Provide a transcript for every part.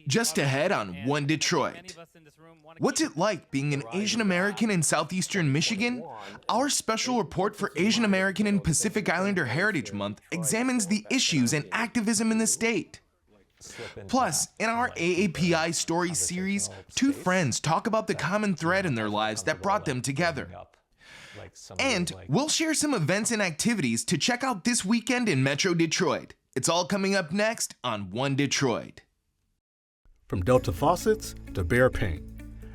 Just ahead on One Detroit. What's it like being an Asian American in southeastern Michigan? Our special report for Asian American and Pacific Islander Heritage Month examines the issues and activism in the state. Plus, in our AAPI Stories series, two friends talk about the common thread in their lives that brought them together. And we'll share some events and activities to check out this weekend in Metro Detroit. It's all coming up next on One Detroit. From Delta Faucets to Behr Paint,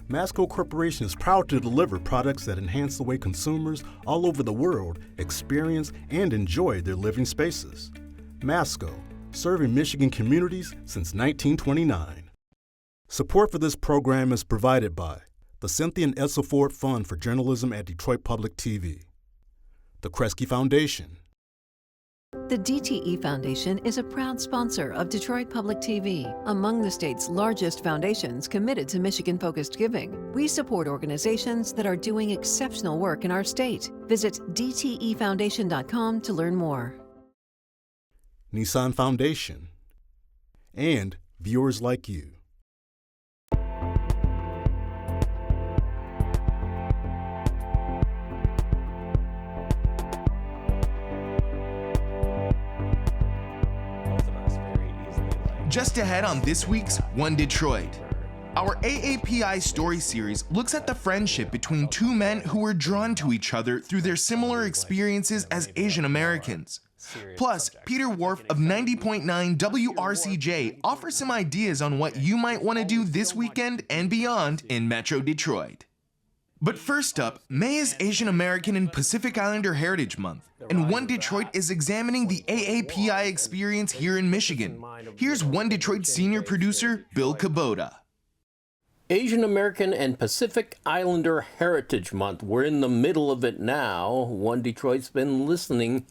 Masco Corporation is proud to deliver products that enhance the way consumers all over the world experience and enjoy their living spaces. Masco, serving Michigan communities since 1929. Support for this program is provided by the Cynthia and Edsel Ford Fund for Journalism at Detroit Public TV, the Kresge Foundation. The DTE Foundation is a proud sponsor of Detroit Public TV, among the state's largest foundations committed to Michigan-focused giving. We support organizations that are doing exceptional work in our state. Visit dtefoundation.com to learn more. Nissan Foundation, and viewers like you. Just ahead on this week's One Detroit. Our AAPI Story series looks at the friendship between two men who were drawn to each other through their similar experiences as Asian Americans. Plus, Peter Whorf of 90.9 WRCJ offers some ideas on what you might want to do this weekend and beyond in Metro Detroit. But first up, May is Asian American and Pacific Islander Heritage Month, and One Detroit is examining the AAPI experience here in Michigan. Here's One Detroit senior producer, Bill Kubota. Asian American and Pacific Islander Heritage Month. We're in the middle of it now. One Detroit's been listening,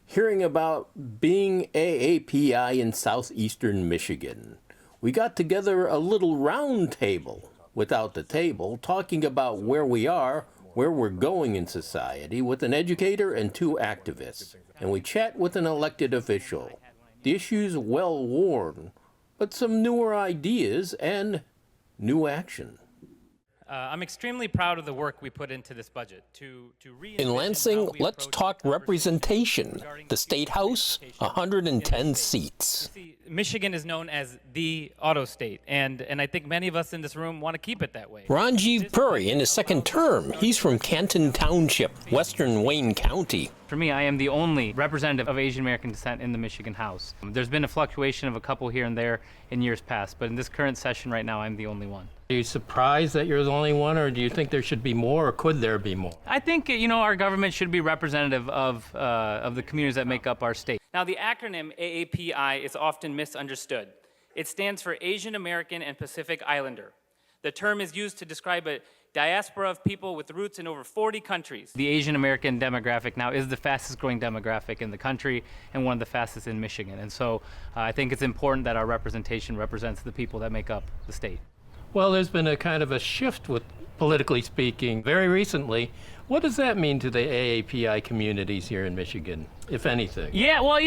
hearing about being AAPI in southeastern Michigan. We got together a little round table without the table, talking about where we are, where we're going in society, with an educator and two activists. And we chat with an elected official. The issue's well-worn, but some newer ideas and new action. I'm extremely proud of the work we put into this budget. In Lansing, let's talk representation. The State House, 110 seats. Michigan is known as the auto state, and I think many of us in this room want to keep it that way. Ranjiv Puri in his second term. He's from Canton Township, western Wayne County. For me, I am the only representative of Asian American descent in the Michigan House. There's been a fluctuation of a couple here and there in years past, but in this current session right now, I'm the only one. Are you surprised that you're the only one, or do you think there should be more, or could there be more? I think, our government should be representative of the communities that make up our state. Now, the acronym AAPI is often misunderstood. It stands for Asian American and Pacific Islander. The term is used to describe a diaspora of people with roots in over 40 countries. The Asian American demographic now is the fastest growing demographic in the country and one of the fastest in Michigan. And so I think it's important that our representation represents the people that make up the state. Well, there's been a kind of a shift with, politically speaking, very recently. What does that mean to the AAPI communities here in Michigan, if anything? Yeah, well,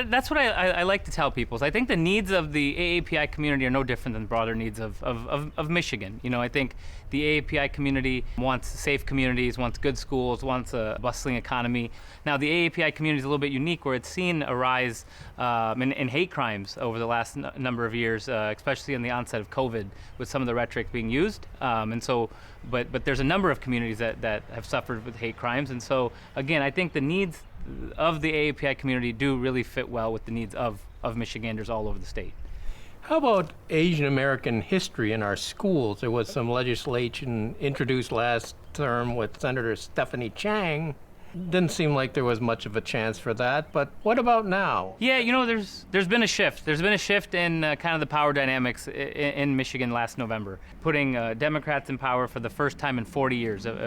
that's what I like to tell people. Is I think the needs of the AAPI community are no different than the broader needs of Michigan. I think the AAPI community wants safe communities, wants good schools, wants a bustling economy. Now, the AAPI community is a little bit unique, where it's seen a rise in hate crimes over the last number of years, especially in the onset of COVID, with some of the rhetoric being used. But there's a number of communities that have suffered with hate crimes. And so, again, I think the needs of the AAPI community do really fit well with the needs of Michiganders all over the state. How about Asian American history in our schools? There was some legislation introduced last term with Senator Stephanie Chang. Didn't seem like there was much of a chance for that, but what about now? Yeah, there's been a shift. There's been a shift in kind of the power dynamics in Michigan last November, putting Democrats in power for the first time in 40 years of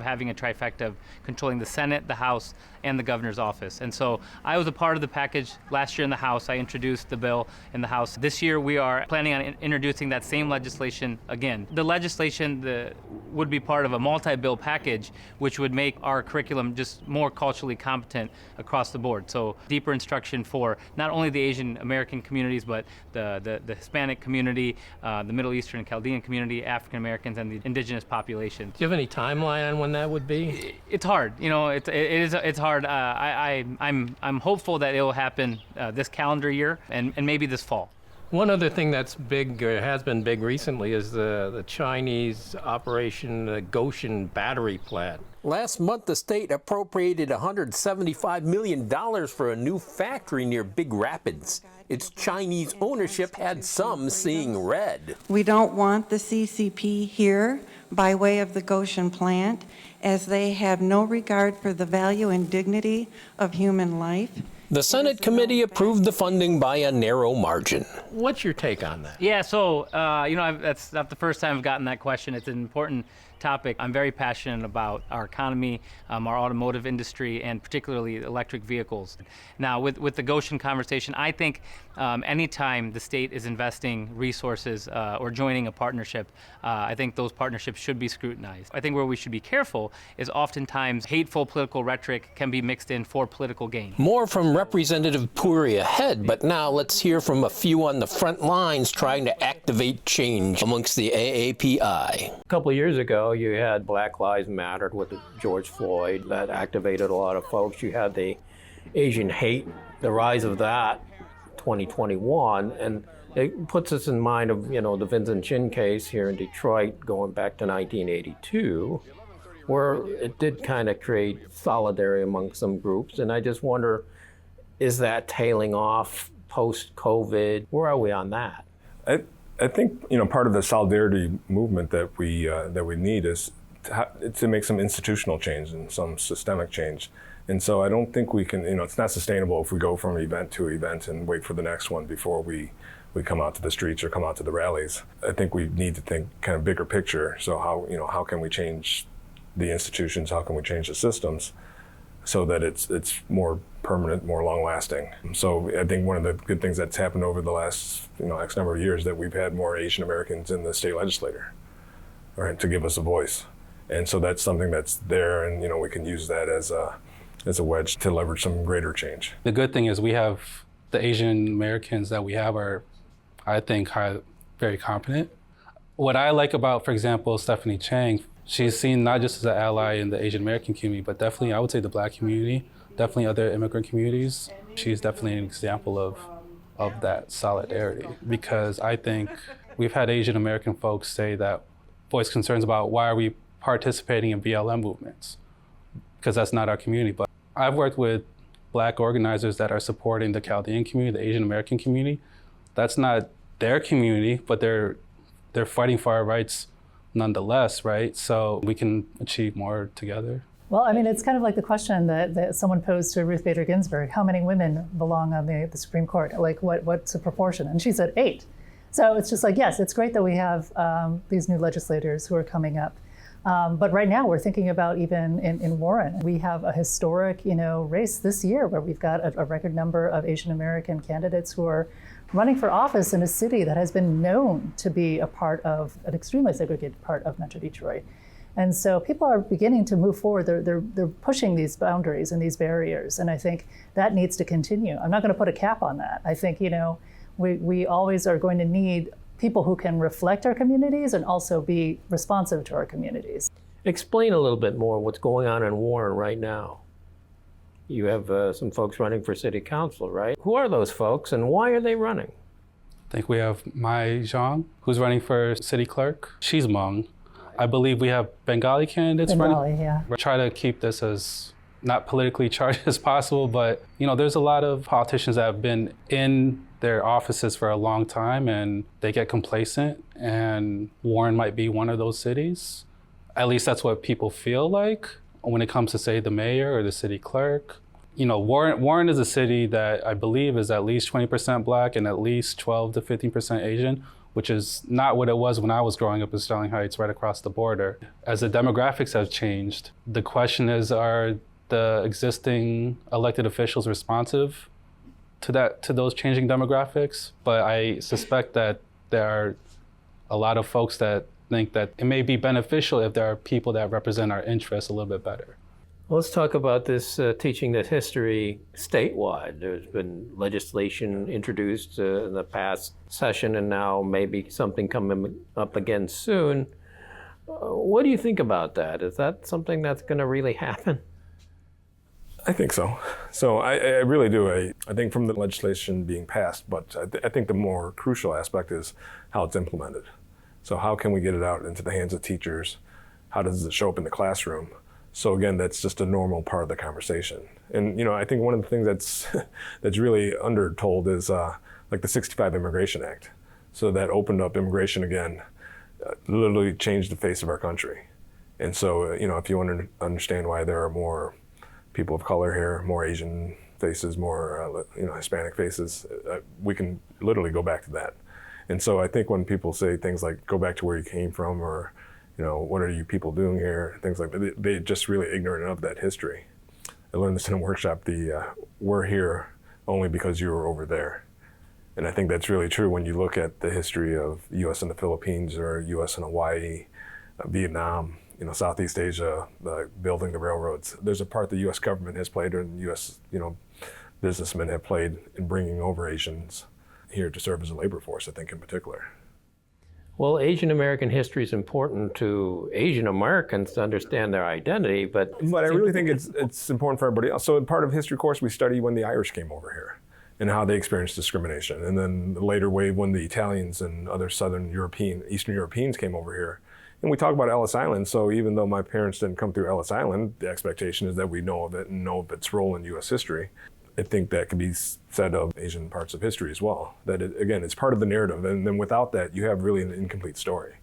having a trifecta of controlling the Senate, the House, and the governor's office. And so I was a part of the package last year in the House. I introduced the bill in the House. This year we are planning on introducing that same legislation again. The legislation would be part of a multi-bill package, which would make our curriculum just more culturally competent across the board. So deeper instruction for not only the Asian American communities, but the Hispanic community, the Middle Eastern and Chaldean community, African Americans, and the indigenous populations. Do you have any timeline on when that would be? It's hard, it's hard. I'm hopeful that it will happen this calendar year and maybe this fall. One other thing that's big, or has been big recently, is the Chinese operation, the Goshen battery plant. Last month, the state appropriated $175 million for a new factory near Big Rapids. Its Chinese ownership had some seeing red. We don't want the CCP here by way of the Goshen plant, as they have no regard for the value and dignity of human life. The Senate committee approved the funding by a narrow margin. What's your take on that? Yeah, so, that's not the first time I've gotten that question. It's an important topic. I'm very passionate about our economy, our automotive industry, and particularly electric vehicles. Now, with the Goshen conversation, I think anytime the state is investing resources or joining a partnership, I think those partnerships should be scrutinized. I think where we should be careful is oftentimes hateful political rhetoric can be mixed in for political gain. More from Representative Puri ahead, but now let's hear from a few on the front lines trying to activate change amongst the AAPI. A couple of years ago, you had Black Lives Matter with George Floyd. That activated a lot of folks. You had the Asian hate, the rise of that, 2021, and it puts us in mind of, the Vincent Chin case here in Detroit going back to 1982, where it did kind of create solidarity among some groups. And I just wonder, is that tailing off post-COVID? Where are we on that? I think part of the solidarity movement that we need is to make some institutional change and some systemic change. And so I don't think we can, it's not sustainable if we go from event to event and wait for the next one before we come out to the streets or come out to the rallies. I think we need to think kind of bigger picture. So how can we change the institutions? How can we change the systems so that it's more permanent, more long-lasting? So I think one of the good things that's happened over the last X number of years that we've had more Asian Americans in the state legislature, right, to give us a voice. And so that's something that's there, and we can use that as a wedge to leverage some greater change. The good thing is we have the Asian Americans that we have are, I think, very competent. What I like about, for example, Stephanie Cheng, she's seen not just as an ally in the Asian American community, but definitely, I would say, the Black community, definitely other immigrant communities. She's definitely an example of that solidarity, because I think we've had Asian American folks say that, voice concerns about why are we participating in BLM movements, because that's not our community. But I've worked with Black organizers that are supporting the Chaldean community, the Asian American community. That's not their community, but they're fighting for our rights nonetheless, right? So we can achieve more together. Well, I mean, it's kind of like the question that someone posed to Ruth Bader Ginsburg: how many women belong on the Supreme Court? Like, what's the proportion? And she said 8. So it's just like, yes, it's great that we have these new legislators who are coming up. But right now we're thinking about even in Warren, we have a historic, race this year where we've got a record number of Asian American candidates who are running for office in a city that has been known to be a part of an extremely segregated part of Metro Detroit. And so people are beginning to move forward. They're pushing these boundaries and these barriers. And I think that needs to continue. I'm not going to put a cap on that. I think, we always are going to need people who can reflect our communities and also be responsive to our communities. Explain a little bit more what's going on in Warren right now. You have some folks running for city council, right? Who are those folks and why are they running? I think we have Mai Zhang, who's running for city clerk. She's Hmong. I believe we have Bengali candidates running. Yeah. We try to keep this as not politically charged as possible, but there's a lot of politicians that have been in their offices for a long time and they get complacent, and Warren might be one of those cities. At least that's what people feel like when it comes to, say, the mayor or the city clerk. Warren is a city that I believe is at least 20% Black and at least 12 to 15% Asian, which is not what it was when I was growing up in Sterling Heights, right across the border. As the demographics have changed, the question is, are the existing elected officials responsive to those changing demographics? But I suspect that there are a lot of folks that think that it may be beneficial if there are people that represent our interests a little bit better. Let's talk about this teaching this history statewide. There's been legislation introduced in the past session, and now maybe something coming up again soon. What do you think about that? Is that something that's going to really happen? I think so. So I really do. I think from the legislation being passed, but I think the more crucial aspect is how it's implemented. So how can we get it out into the hands of teachers? How does it show up in the classroom? So again, that's just a normal part of the conversation. And I think one of the things that's really undertold is like the '65 Immigration Act. So that opened up immigration again, literally changed the face of our country. And so if you want to understand why there are more people of color here, more Asian faces, more Hispanic faces, we can literally go back to that. And so I think when people say things like "go back to where you came from," or what are you people doing here? Things like that. They're just really ignorant of that history. I learned this in a workshop, we're here only because you were over there. And I think that's really true when you look at the history of U.S. and the Philippines, or U.S. and Hawaii, Vietnam, Southeast Asia, building the railroads. There's a part the U.S. government has played, and U.S. Businessmen have played in bringing over Asians here to serve as a labor force, I think, in particular. Well, Asian American history is important to Asian Americans to understand their identity, but I really think it's important for everybody else. So in part of history course, we study when the Irish came over here and how they experienced discrimination. And then the later wave when the Italians and other Eastern Europeans came over here. And we talk about Ellis Island. So even though my parents didn't come through Ellis Island, the expectation is that we know of it and know of its role in U.S. history. I think that can be said of Asian parts of history as well. That, it's part of the narrative. And then without that, you have really an incomplete story,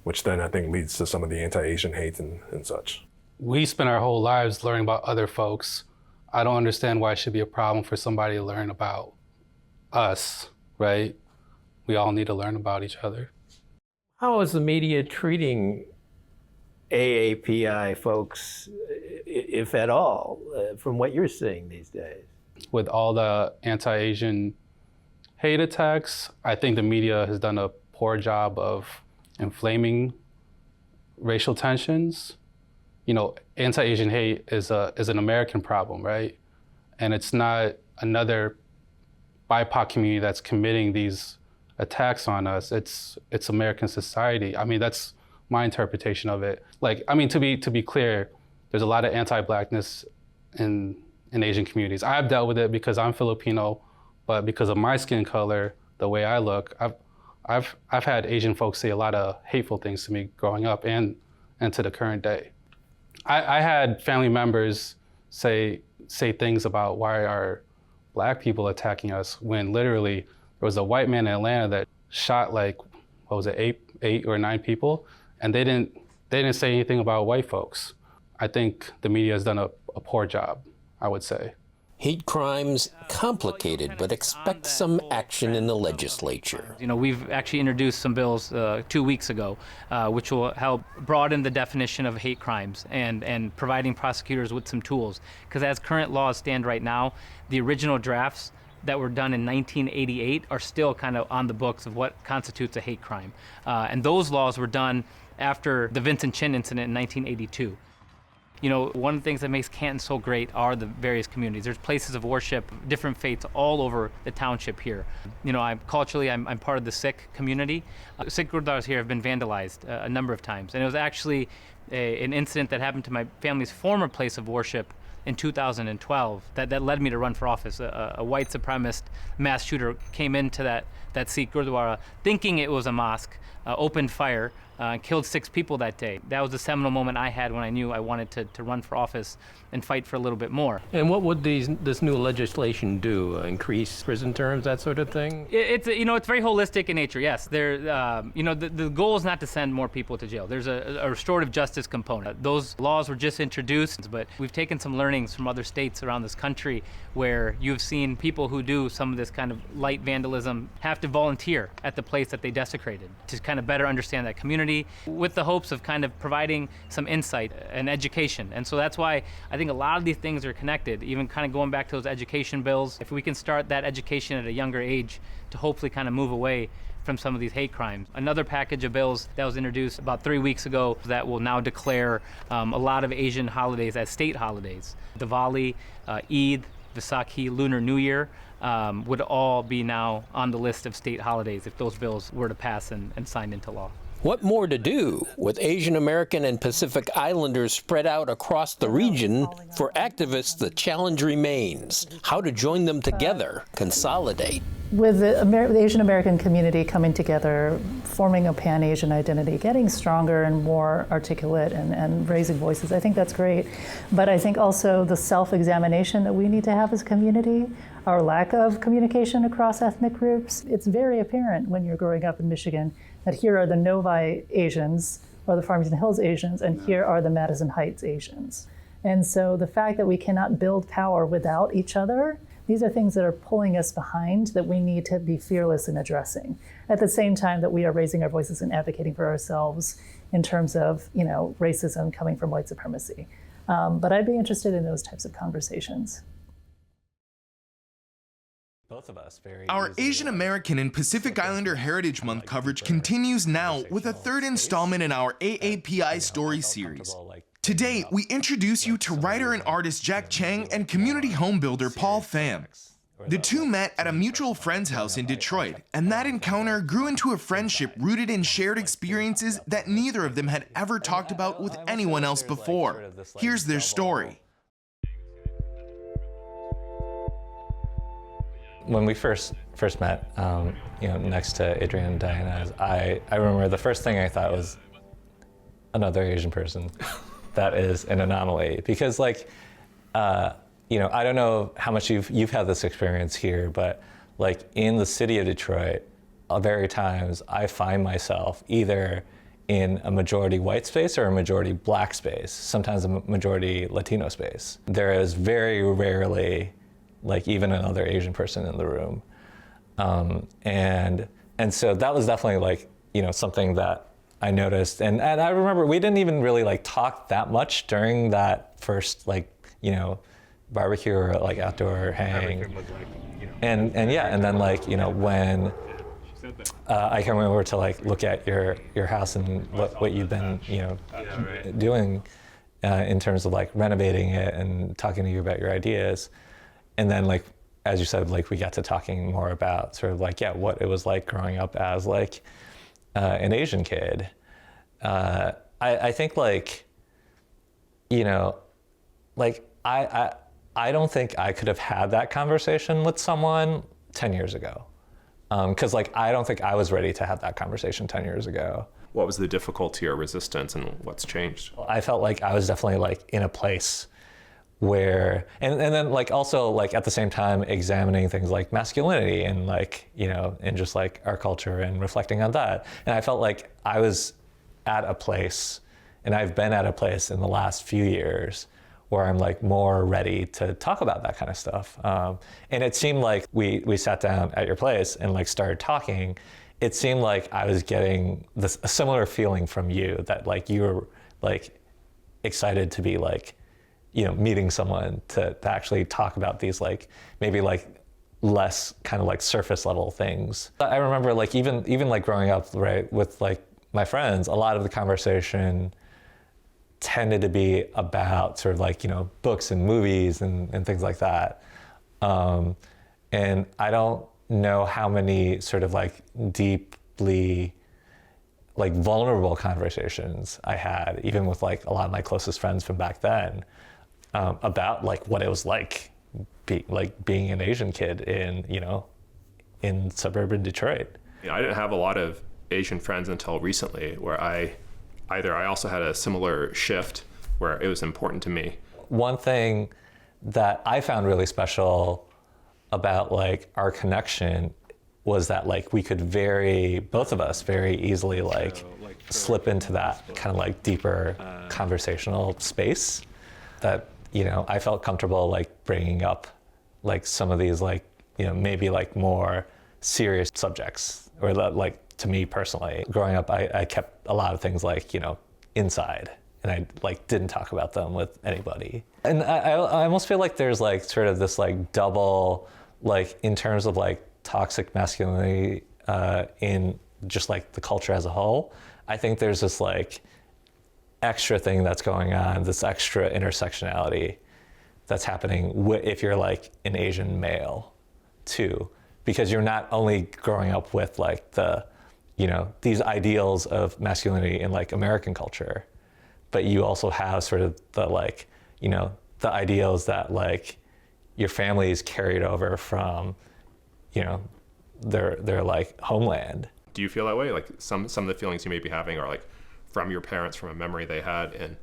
which then I think leads to some of the anti-Asian hate and such. We spend our whole lives learning about other folks. I don't understand why it should be a problem for somebody to learn about us, right? We all need to learn about each other. How is the media treating AAPI folks, if at all, from what you're seeing these days? With all the anti-Asian hate attacks, I think the media has done a poor job of inflaming racial tensions. Anti-Asian hate is an American problem, right? And it's not another BIPOC community that's committing these attacks on us. It's American society. I mean, that's my interpretation of it. To be clear, there's a lot of anti-Blackness in Asian communities. I've dealt with it because I'm Filipino, but because of my skin color, the way I look, I've had Asian folks say a lot of hateful things to me growing up and to the current day. I had family members say things about why are Black people attacking us when literally there was a white man in Atlanta that shot eight or nine people, and they didn't say anything about white folks. I think the media has done a poor job, I would say. Hate crimes, complicated, but expect some action in the legislature. We've actually introduced some bills 2 weeks ago, which will help broaden the definition of hate crimes and providing prosecutors with some tools. Because as current laws stand right now, the original drafts that were done in 1988 are still kind of on the books of what constitutes a hate crime. And those laws were done after the Vincent Chin incident in 1982. One of the things that makes Canton so great are the various communities. There's places of worship, different faiths all over the township here. I'm part of the Sikh community. Sikh gurdwaras here have been vandalized a number of times. And it was actually an incident that happened to my family's former place of worship in 2012 that led me to run for office. A white supremacist mass shooter came into that Sikh gurdwara thinking it was a mosque, opened fire, killed 6 people that day. That was the seminal moment I had when I knew I wanted to run for office and fight for a little bit more. And what would this new legislation do? Increase prison terms, that sort of thing? It's very holistic in nature. Yes, the goal is not to send more people to jail. There's a restorative justice component. Those laws were just introduced, but we've taken some learnings from other states around this country where you've seen people who do some of this kind of light vandalism have to volunteer at the place that they desecrated to kind of better understand that community, with the hopes of kind of providing some insight and education. And so that's why I think a lot of these things are connected, even kind of going back to those education bills. If we can start that education at a younger age to hopefully kind of move away from some of these hate crimes. Another package of bills that was introduced about 3 weeks ago that will now declare a lot of Asian holidays as state holidays. Diwali, Eid, Vaisakhi, Lunar New Year would all be now on the list of state holidays if those bills were to pass and signed into law. What more to do with Asian American and Pacific Islanders spread out across the region? For activists, the challenge remains how to join them together, consolidate. With the Asian American community coming together, forming a Pan-Asian identity, getting stronger and more articulate and raising voices, I think that's great. But I think also the self-examination that we need to have as a community, our lack of communication across ethnic groups, it's very apparent when you're growing up in Michigan that here are the Novi Asians, or the Farmington Hills Asians, and here are the Madison Heights Asians. And so the fact that we cannot build power without each other, these are things that are pulling us behind that we need to be fearless in addressing. At the same time that we are raising our voices and advocating for ourselves in terms of, racism coming from white supremacy. But I'd be interested in those types of conversations. Both of us Our Asian American and Pacific Islander Heritage Month coverage continues now with a third installment in our AAPI story series. Today, we introduce you to writer and artist Jack Cheng and community home builder Paul Pham. The two met at a mutual friend's house in Detroit, and that encounter grew into a friendship rooted in shared experiences that neither of them had ever talked about with anyone else before. Here's their story. When we first met, next to Adrian and Diana, I remember the first thing I thought was another Asian person. That is an anomaly because, I don't know how much you've had this experience here, but in the city of Detroit, very times I find myself either in a majority white space or a majority black space, sometimes a majority Latino space. There is very rarely even another Asian person in the room. And so that was definitely something that I noticed. And I remember we didn't even really talk that much during that first barbecue or outdoor hang. And then when I came over to look at your house and what you've been doing in terms of renovating it and talking to you about your ideas. And then, as you said, we got to talking more about sort of what it was like growing up as an Asian kid. I think I don't think I could have had that conversation with someone 10 years ago. Because I don't think I was ready to have that conversation 10 years ago. What was the difficulty or resistance and what's changed? I felt I was definitely in a place where, and then also at the same time examining things like masculinity and and just our culture and reflecting on that. And I felt I was at a place, and I've been at a place in the last few years where I'm more ready to talk about that kind of stuff. And it seemed we sat down at your place and started talking. It seemed I was getting a similar feeling from you that you were excited to be meeting someone to actually talk about these maybe less kind of surface level things. I remember even growing up, right, with my friends, a lot of the conversation tended to be about sort of books and movies and things like that. And I don't know how many sort of deeply vulnerable conversations I had, even with a lot of my closest friends from back then, about what it was being an Asian kid in suburban Detroit. I didn't have a lot of Asian friends until recently, where I also had a similar shift where it was important to me. One thing that I found really special about our connection was that we could both of us very easily slip into that kind of deeper conversational space that I felt comfortable bringing up some of these maybe more serious subjects, or that to me personally, growing up, I kept a lot of things inside, and I didn't talk about them with anybody. And I almost feel there's sort of this double, in terms of toxic masculinity in just like the culture as a whole. I think there's this like extra thing that's going on, this extra intersectionality that's happening if you're like an Asian male too, because you're not only growing up with like the, you know, these ideals of masculinity in like American culture, but you also have sort of the like, you know, the ideals that like your family is carried over from, you know, their like homeland. Do you feel that way? Like some of the feelings you may be having are like from your parents, from a memory they had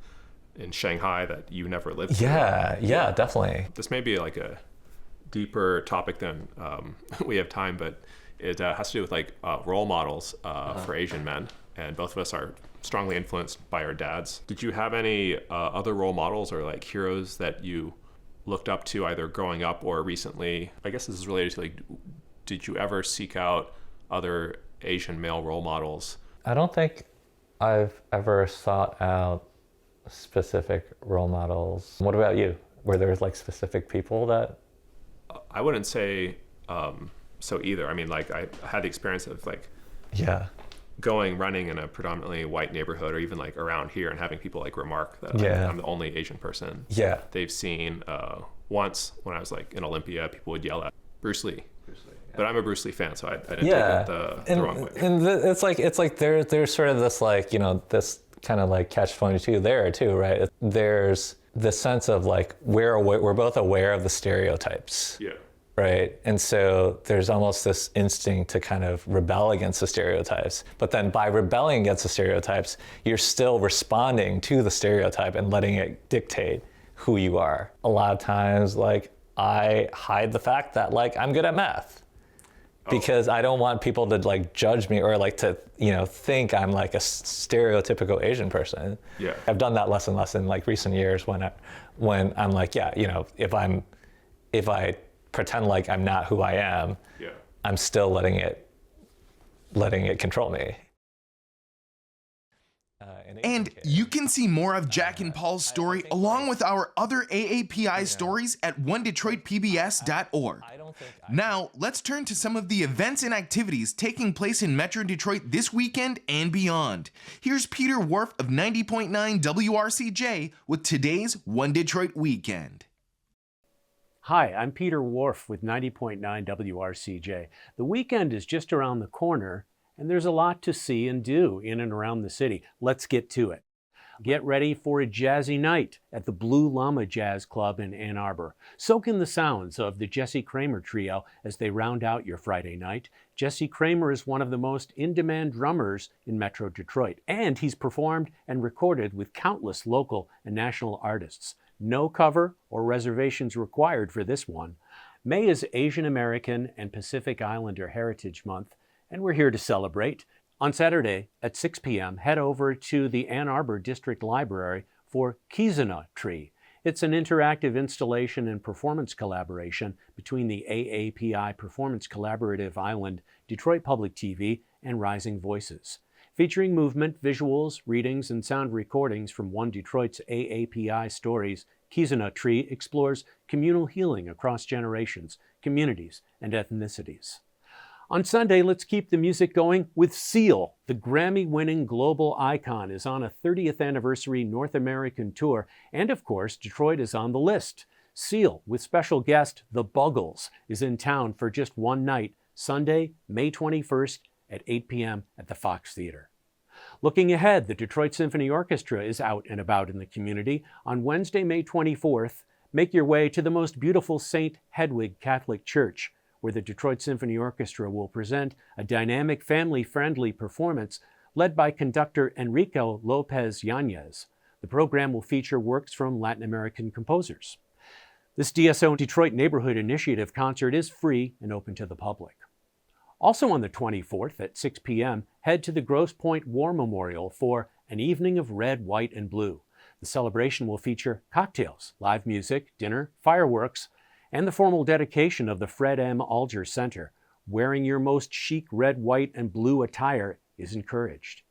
in Shanghai that you never lived through? Yeah, definitely. This may be like a deeper topic than we have time, but it has to do with like role models for Asian men, and both of us are strongly influenced by our dads. Did you have any other role models or like heroes that you looked up to either growing up or recently? I guess this is related to like, did you ever seek out other Asian male role models? I don't think I've ever sought out specific role models. What about you? Were there like specific people that? I wouldn't say so either. I mean, like I had the experience of like running in a predominantly white neighborhood, or even like around here, and having people like remark that I'm the only Asian person they've seen. Once when I was like in Olympia, people would yell at Bruce Lee. But I'm a Bruce Lee fan, so I didn't take it the wrong way. And it's like there's sort of this like, you know, this kind of like catch-22 there too, right? There's this sense of like we're both aware of the stereotypes. Yeah. Right? And so there's almost this instinct to kind of rebel against the stereotypes. But then by rebelling against the stereotypes, you're still responding to the stereotype and letting it dictate who you are. A lot of times, like, I hide the fact that like I'm good at math. Because I don't want people to like judge me or like to, you know, think I'm like a stereotypical Asian person. Yeah. I've done that less and less in like recent years when I'm like, yeah, you know, if I pretend like I'm not who I am, I'm still letting it control me. And you can see more of Jack and Paul's story along with our other AAPI stories at onedetroitpbs.org. Now, let's turn to some of the events and activities taking place in Metro Detroit this weekend and beyond. Here's Peter Whorf of 90.9 WRCJ with today's One Detroit Weekend. Hi, I'm Peter Whorf with 90.9 WRCJ. The weekend is just around the corner, and there's a lot to see and do in and around the city. Let's get to it. Get ready for a jazzy night at the Blue Llama Jazz Club in Ann Arbor. Soak in the sounds of the Jesse Kramer Trio as they round out your Friday night. Jesse Kramer is one of the most in-demand drummers in Metro Detroit, and he's performed and recorded with countless local and national artists. No cover or reservations required for this one. May is Asian American and Pacific Islander Heritage Month, and we're here to celebrate. On Saturday at 6 p.m., head over to the Ann Arbor District Library for Kizuna Tree. It's an interactive installation and performance collaboration between the AAPI Performance Collaborative Island, Detroit Public TV, and Rising Voices. Featuring movement, visuals, readings, and sound recordings from One Detroit's AAPI stories, Kizuna Tree explores communal healing across generations, communities, and ethnicities. On Sunday, let's keep the music going with Seal. The Grammy-winning global icon is on a 30th anniversary North American tour, and of course, Detroit is on the list. Seal, with special guest The Buggles, is in town for just one night, Sunday, May 21st at 8 p.m. at the Fox Theater. Looking ahead, the Detroit Symphony Orchestra is out and about in the community. On Wednesday, May 24th, make your way to the most beautiful St. Hedwig Catholic Church, where the Detroit Symphony Orchestra will present a dynamic, family-friendly performance led by conductor Enrico Lopez Yanez. The program will feature works from Latin American composers. This DSO Detroit Neighborhood Initiative concert is free and open to the public. Also on the 24th at 6 p.m., head to the Grosse Pointe War Memorial for an evening of red, white, and blue. The celebration will feature cocktails, live music, dinner, fireworks, and the formal dedication of the Fred M. Alger Center. Wearing your most chic red, white, and blue attire is encouraged.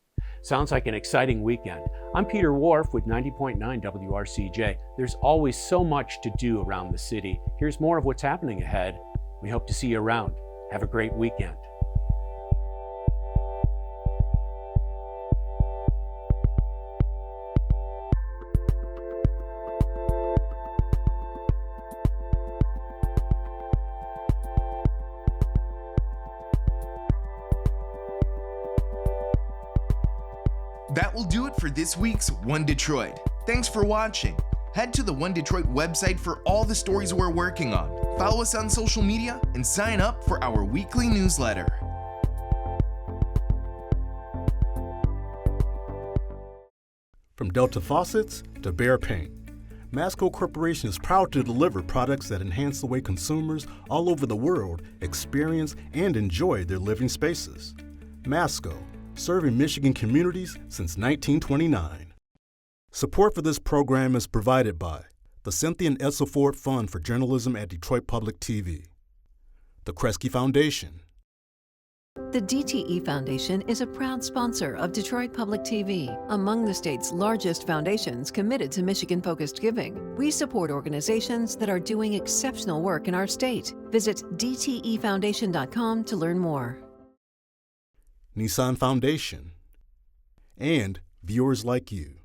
Sounds like an exciting weekend. I'm Peter Whorf with 90.9 WRCJ. There's always so much to do around the city. Here's more of what's happening ahead. We hope to see you around. Have a great weekend. That will do it for this week's One Detroit. Thanks for watching. Head to the One Detroit website for all the stories we're working on. Follow us on social media and sign up for our weekly newsletter. From Delta faucets to Behr paint, Masco Corporation is proud to deliver products that enhance the way consumers all over the world experience and enjoy their living spaces. Masco, serving Michigan communities since 1929. Support for this program is provided by the Cynthia and Edsel Ford Fund for Journalism at Detroit Public TV, the Kresge Foundation. The DTE Foundation is a proud sponsor of Detroit Public TV, among the state's largest foundations committed to Michigan-focused giving. We support organizations that are doing exceptional work in our state. Visit dtefoundation.com to learn more. Nissan Foundation, and viewers like you.